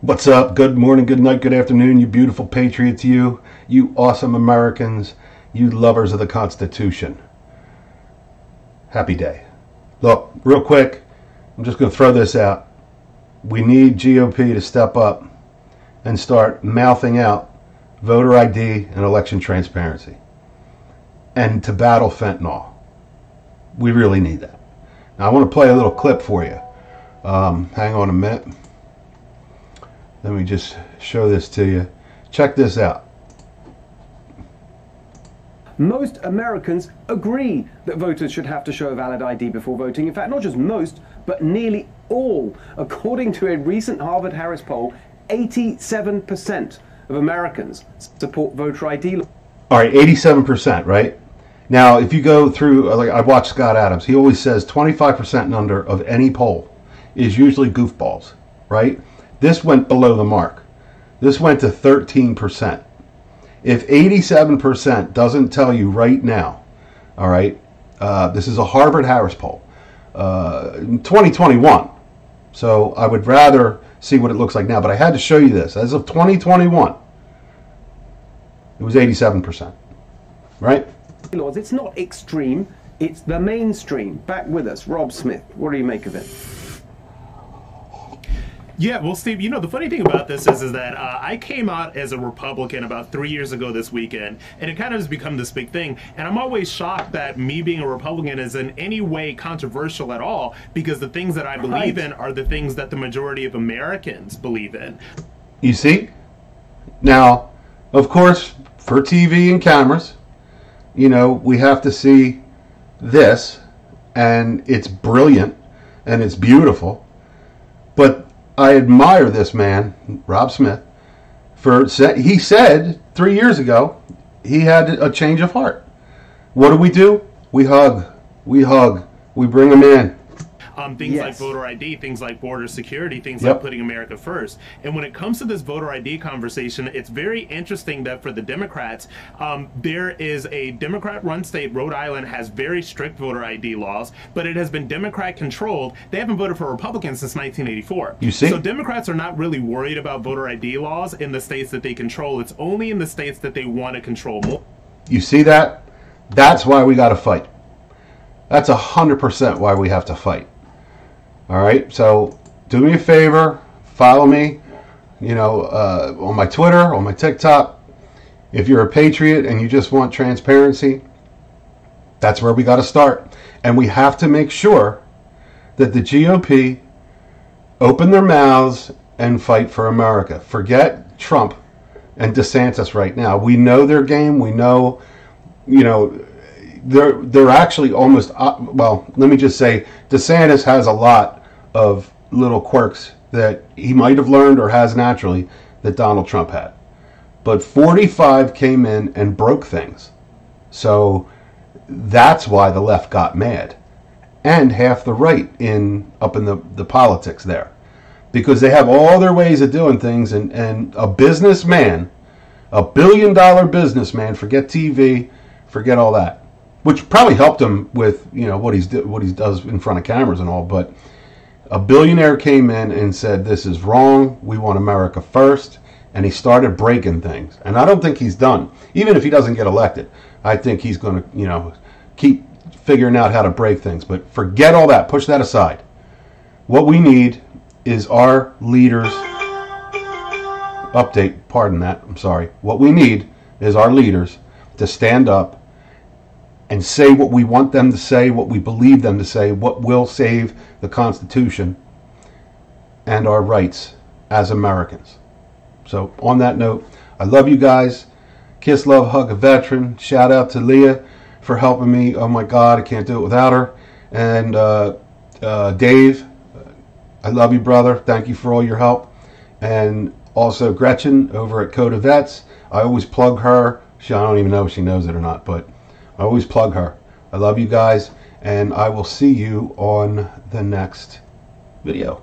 What's up? Good morning, good night, good afternoon, you beautiful patriots, you awesome Americans, you lovers of the Constitution. Happy day. Look, real quick, I'm just going to throw this out. We need GOP to step up and start mouthing out voter ID and election transparency. And to battle fentanyl. We really need that. Now, I want to play a little clip for you. Hang on a minute. Let me just show this to you. Check this out. Most Americans agree that voters should have to show a valid ID before voting. In fact, not just most, but nearly all. According to a recent Harvard-Harris poll, 87% of Americans support voter ID. All right, 87%, right? Now, if you go through, like I watched Scott Adams, he always says 25% and under of any poll is usually goofballs, right? This went below the mark. This went to 13%. If 87% doesn't tell you right now, all right, this is a Harvard-Harris poll, 2021. So I would rather see what it looks like now, but I had to show you this. As of 2021, it was 87%, right? Laws, it's not extreme, it's the mainstream. Back with us, Rob Smith. What do you make of it? Yeah, well, Steve, the funny thing about this is that I came out as a Republican about 3 years ago this weekend, and it kind of has become this big thing. And I'm always shocked that me being a Republican is in any way controversial at all, because the things that I believe in are the things that the majority of Americans believe in. You see? Now, of course, for TV and cameras, we have to see this, and it's brilliant, and it's beautiful. But I admire this man, Rob Smith, he said 3 years ago he had a change of heart. What do? We hug, we bring him in. Things like voter ID, things like border security, things like putting America first. And when it comes to this voter ID conversation, it's very interesting that for the Democrats, there is a Democrat-run state, Rhode Island, has very strict voter ID laws, but it has been Democrat-controlled. They haven't voted for Republicans since 1984. You see? So Democrats are not really worried about voter ID laws in the states that they control. It's only in the states that they want to control more. You see that? That's why we got to fight. That's 100% why we have to fight. All right, so do me a favor, follow me, on my Twitter, on my TikTok. If you're a patriot and you just want transparency, that's where we got to start. And we have to make sure that the GOP open their mouths and fight for America. Forget Trump and DeSantis right now. We know their game. We know, they're actually almost, well, let me just say, DeSantis has a lot of little quirks that he might have learned or has naturally that Donald Trump had. But 45 came in and broke things. So that's why the left got mad. And half the right up in the politics there. Because they have all their ways of doing things, and a businessman, a billion-dollar businessman, forget TV, forget all that. Which probably helped him with what he does in front of cameras and all, but a billionaire came in and said, this is wrong, we want America first, and he started breaking things. And I don't think he's done. Even if he doesn't get elected, I think he's going to, keep figuring out how to break things. But forget all that, push that aside. What we need is our leaders, what we need is our leaders to stand up and say what we want them to say, what we believe them to say, what will save the Constitution and our rights as Americans. So on that note, I love you guys. Kiss, love, hug a veteran. Shout out to Leah for helping me. Oh my God, I can't do it without her. And Dave, I love you, brother. Thank you for all your help. And also Gretchen over at Coda Vets. I always plug her. I don't even know if she knows it or not, but I always plug her. I love you guys, and I will see you on the next video.